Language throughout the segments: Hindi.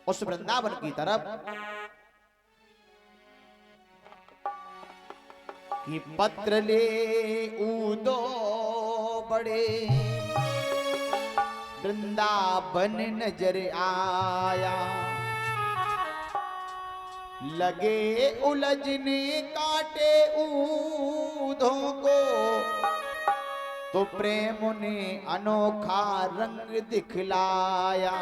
उस वृंदावन की तरफ कि पत्र ले ऊदो बड़े वृंदावन नजर आया, लगे उलझने काटे ऊधों को, तो प्रेम ने अनोखा रंग दिखलाया।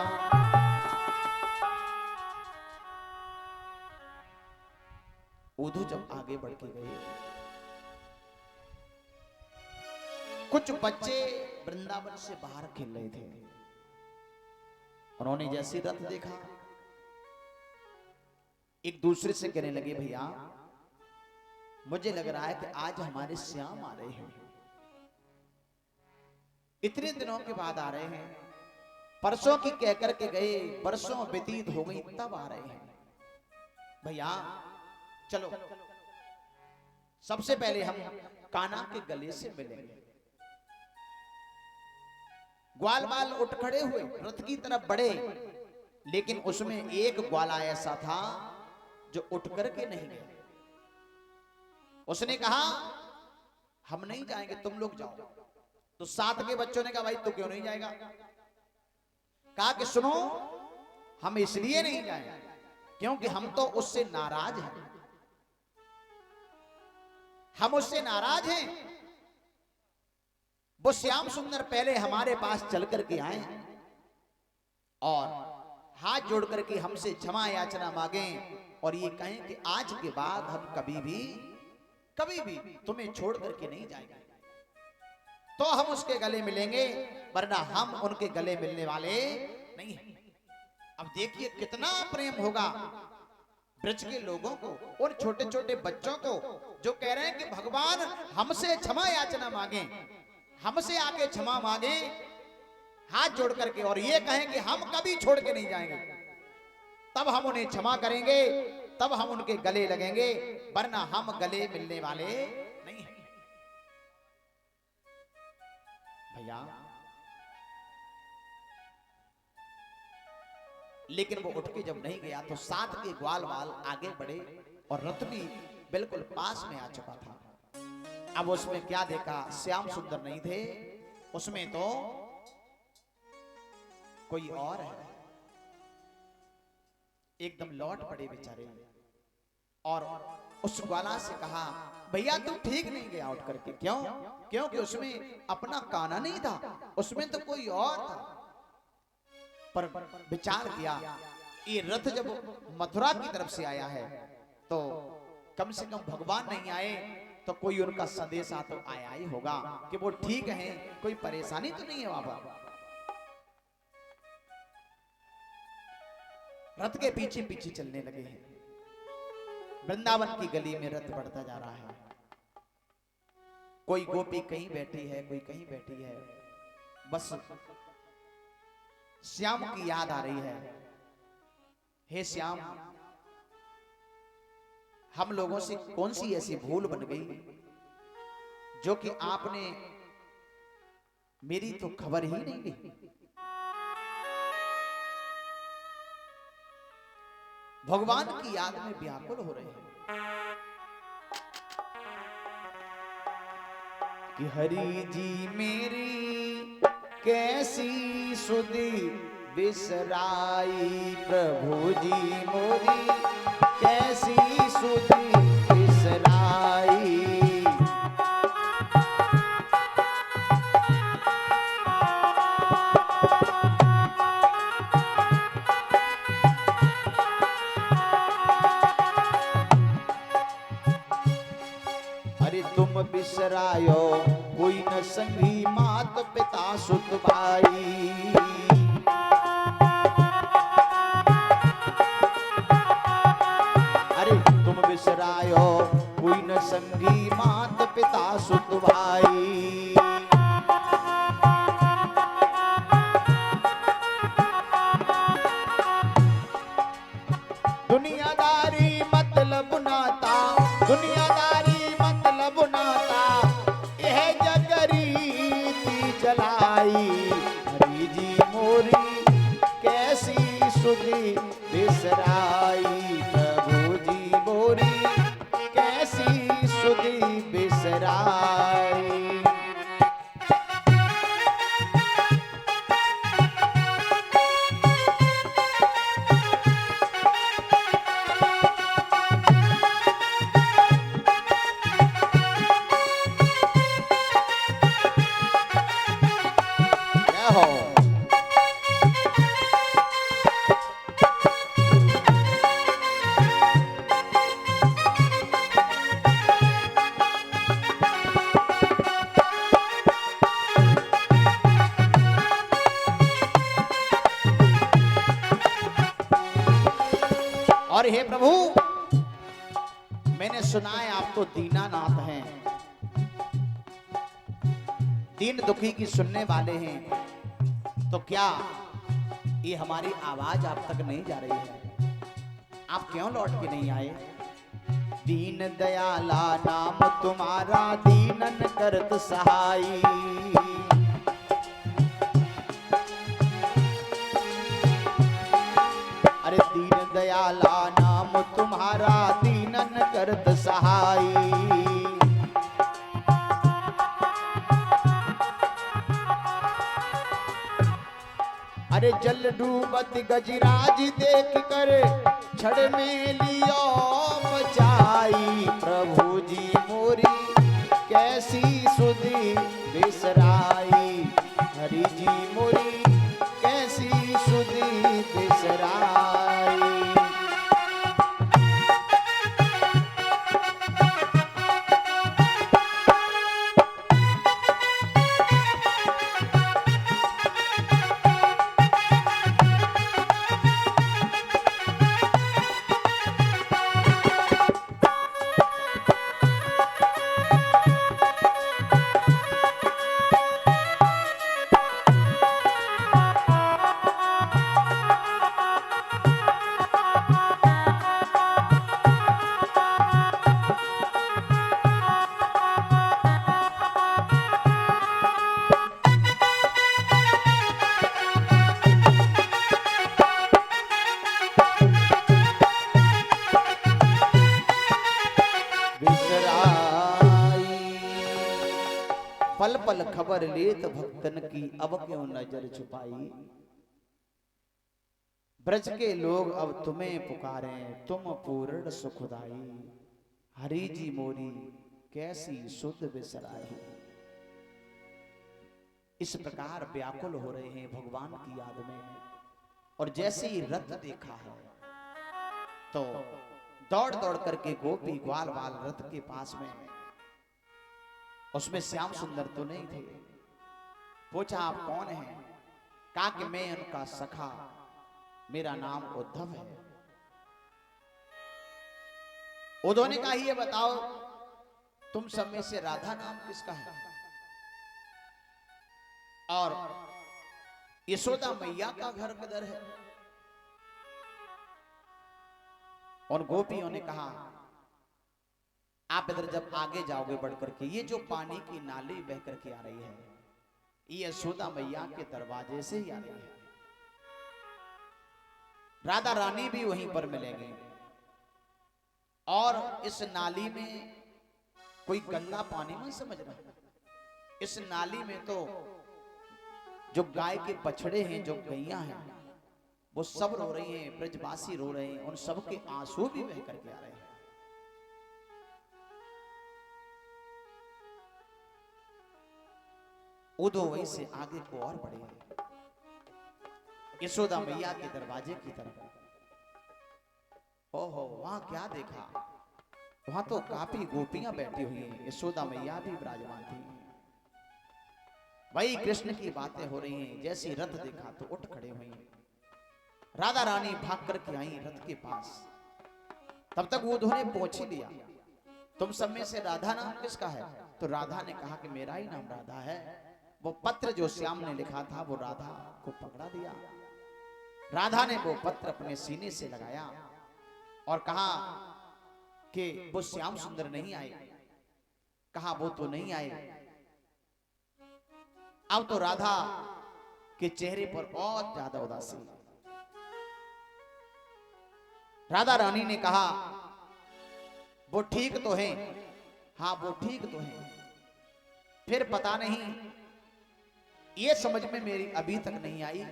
ऊधो जब आगे बढ़ के गए, कुछ बच्चे वृंदावन से बाहर खेल रहे थे। उन्होंने जैसे रथ देखा, एक दूसरे से कहने लगे, भैया मुझे लग रहा है कि आज हमारे श्याम आ रहे हैं, इतने दिनों के बाद आ रहे हैं, परसों की कहकर के गए, परसों व्यतीत हो गई, तब आ रहे हैं। भैया चलो सबसे पहले हम कान्हा के गले से मिलेंगे। ग्वाल बाल उठ खड़े हुए, रथ की तरफ बढ़े, लेकिन उसमें एक ग्वाला ऐसा था जो उठ करके नहीं गया। उसने कहा हम नहीं जाएंगे, तुम लोग जाओ। तो साथ के बच्चों ने कहा भाई तू क्यों नहीं जाएगा? कहा कि सुनो, हम इसलिए नहीं जाएंगे क्योंकि हम तो उससे नाराज हैं, हम उससे नाराज हैं। वो श्याम सुंदर पहले हमारे पास चल करके आए और हाथ जोड़ करके हमसे क्षमा याचना मांगे और ये कहें कि आज के बाद हम कभी भी तुम्हें छोड़ करके नहीं जाएंगे, तो हम उसके गले मिलेंगे, वरना हम उनके गले मिलने वाले नहीं हैं। अब देखिए कितना प्रेम होगा ब्रज के लोगों को, उन छोटे छोटे बच्चों को जो कह रहे हैं कि भगवान हमसे क्षमा याचना मांगे, हमसे आके क्षमा मांगे हाथ जोड़ करके, और ये कहें कि हम कभी छोड़ के नहीं जाएंगे, तब हम उन्हें क्षमा करेंगे, तब हम उनके गले लगेंगे, वरना हम गले मिलने वाले नहीं हैं। भैया लेकिन वो उठ के जब नहीं गया तो साथ के ग्वाल बाल आगे बढ़े और रथ भी बिल्कुल पास में आ चुका था। अब उसमें क्या देखा, श्याम सुंदर नहीं थे, उसमें तो कोई और है। एकदम लौट पड़े बेचारे और उस ग्वाला से कहा भैया तू ठीक नहीं गया उठ करके। क्यों? क्योंकि उसमें अपना कान्हा नहीं था, उसमें तो कोई और था। पर विचार किया ये रथ जब मथुरा की तरफ से आया है तो कम से कम भगवान नहीं आए तो कोई उनका संदेशा तो आया ही होगा कि वो ठीक है, कोई परेशानी तो नहीं है वहां पर। रथ के पीछे पीछे चलने लगे हैं। वृंदावन की गली में रथ बढ़ता जा रहा है। कोई गोपी कहीं बैठी है, कोई कहीं बैठी है, बस श्याम की याद आ रही है। हे श्याम, हम लोगों से कौन सी ऐसी भूल बन गई जो कि आपने मेरी तो खबर ही नहीं ली। भगवान की याद में व्याकुल हो रहे हैं कि हरि जी मेरी कैसी सुधि बिसराई, प्रभु जी मोरी कैसी सुधि बिसराई। अरे तुम बिसरायो कोई न संगी, मात पिता सुत भाई। अरे तुम बिसरायो कोई न संगी, मात पिता सुत भाई। दुनियादारी मतलब नाता, दुनियादारी मतलब नाता, यह जग रीति चलाई। हरि जी मोरी कैसी सुधि बिसराई प्रभु जी मोरी कैसी सुधी बिसराई। और हे प्रभु, मैंने सुना है आप तो दीनानाथ हैं, दीन दुखी की सुनने वाले हैं, तो क्या ये हमारी आवाज आप तक नहीं जा रही है? आप क्यों लौट के नहीं आए? दीन दयाला नाम तुम्हारा दीनन करत सहाई। अरे दीन दयाला नाम तुम्हारा दीनन करत सहाई। अरे जल डूबत गजराज देख कर छड़ में लियो बचाई प्रभु जी मोरी कैसी सुधी बिसराई। हरि जी मोरी कैसी सुधी बिसराई। पल पल खबर लेत भक्तन की अब क्यों नजर छुपाई। ब्रज के लोग अब तुम्हें पुकारे तुम पूर्ण सुखदाई। हरि जी मोरी कैसी सुध बिसराई। इस प्रकार व्याकुल हो रहे हैं भगवान की याद में, और जैसे ही रथ देखा है तो दौड़ दौड़ करके गोपी ग्वाल बाल रथ के पास में, उसमें श्याम सुंदर तो नहीं थे। पूछा आप कौन हैं? कहा कि मैं उनका सखा, मेरा नाम उद्धव है। उद्धव ने कहा ये बताओ तुम सब में से राधा नाम किसका है? और यशोदा मैया का घर किधर है? और गोपियों ने कहा आप इधर जब आगे जाओगे बढ़ करके, ये जो पानी की नाली बह करके आ रही है ये यशोदा मैया के दरवाजे से ही आ रही है। राधा रानी भी वहीं पर मिलेंगे, और इस नाली में कोई गंदा पानी नहीं समझ रहा। इस नाली में तो जो गाय के बछड़े हैं, जो गैया हैं, वो सब रो रही हैं, ब्रजवासी रो रहे हैं, उन सब के आंसू भी बह करके आ रहे हैं। उद्धव वहीं से आगे को और बढ़े यशोदा मैया के दरवाजे की तरफ। ओहो, वहां क्या देखा? वहां तो काफी गोपियां बैठी हुई हैं, यशोदा मैया भी विराजमान थी। वही कृष्ण की बातें हो रही हैं। जैसे रथ देखा तो उठ खड़े हुई। राधा रानी भाग करके आई रथ के पास। तब तक उद्धव ने पूछ ही लिया तुम सब में से राधा नाम किसका है? तो राधा ने कहा कि मेरा ही नाम राधा है। वो पत्र जो श्याम ने लिखा था वो राधा को पकड़ा दिया। राधा ने वो पत्र अपने सीने से लगाया और कहा कि वो श्याम सुंदर नहीं आए। कहा वो तो नहीं आए। अब तो राधा के चेहरे पर बहुत ज्यादा उदासी। राधा रानी ने कहा वो ठीक तो है, हाँ वो ठीक तो है, फिर पता नहीं ये समझ में मेरी अभी तक नहीं आई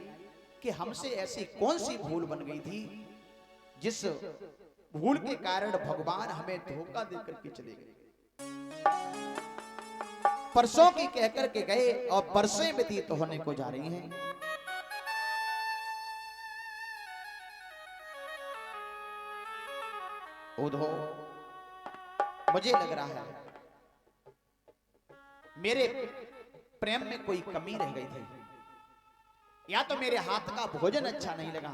कि हमसे ऐसी कौन सी भूल बन गई थी जिस भूल के कारण भगवान हमें धोखा देकर के चले गए। परसों की कहकर के गए और बरसें व्यतीत होने को जा रही हैं। उधो मुझे लग रहा है मेरे प्रेम में कोई कमी रह गई थी, या तो मेरे हाथ का भोजन अच्छा नहीं लगा,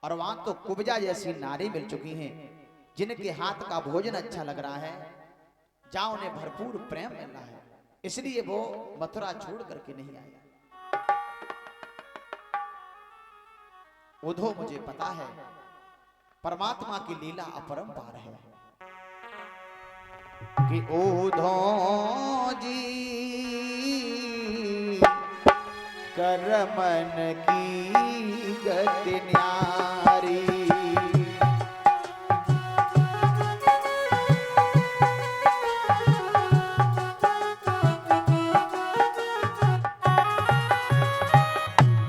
और वहां तो कुब्जा जैसी नारी मिल चुकी हैं जिनके हाथ का भोजन अच्छा लग रहा है, जहां उन्हें भरपूर प्रेम मिल रहा है, इसलिए वो मथुरा छोड़ करके नहीं आए। उधो मुझे पता है परमात्मा की लीला अपरंपार है कि उधो जी करमन की गति न्यारी,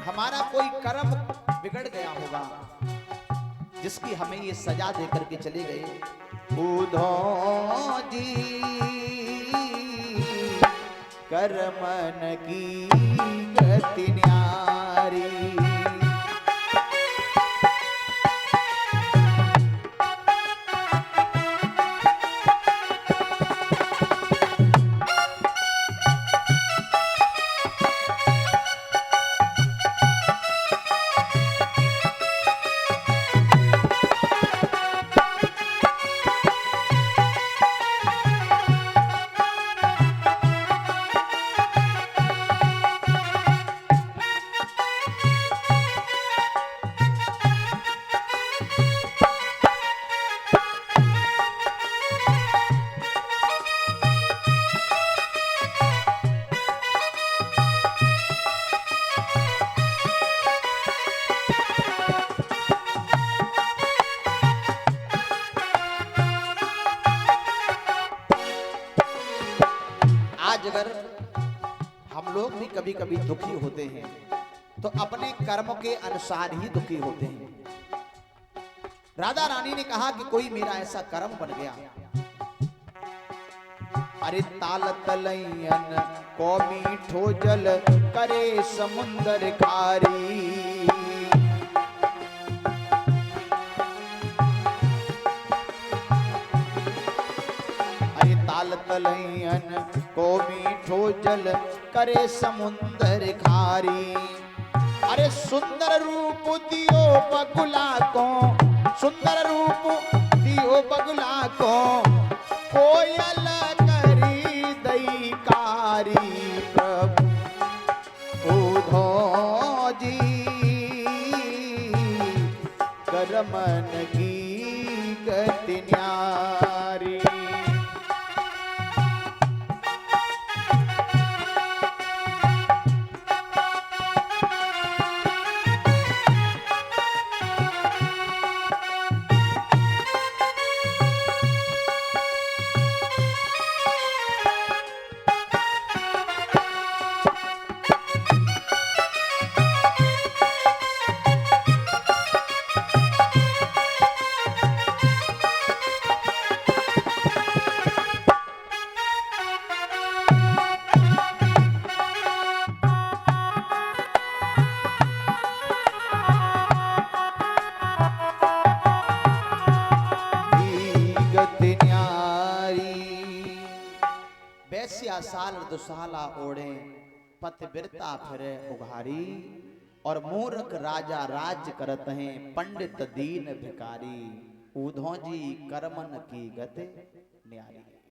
हमारा कोई कर्म बिगड़ गया होगा जिसकी हमें ये सजा देकर के चले गए। उधो जी करमन की गति न्यारी, अगर हम लोग भी कभी कभी दुखी होते हैं तो अपने कर्म के अनुसार ही दुखी होते हैं। राधा रानी ने कहा कि कोई मेरा ऐसा कर्म बन गया, अरे ताल तलैयन को मीठो जल करे समुंदर खारी, ताल तलैयन को मीठो जल करे समुंदर खारी, अरे सुंदर रूप दियो बगुला को, सुंदर रूप दियो बगुला को, कोयल करी दैकारी प्रभु उधो जी करमन की गति न्यारी। साल दुसाला ओढ़े पथ बिरता फिरे उघारी, और मूर्ख राजा राज करत हैं पंडित दीन भिकारी, उधो जी करमन की गति न्यारी।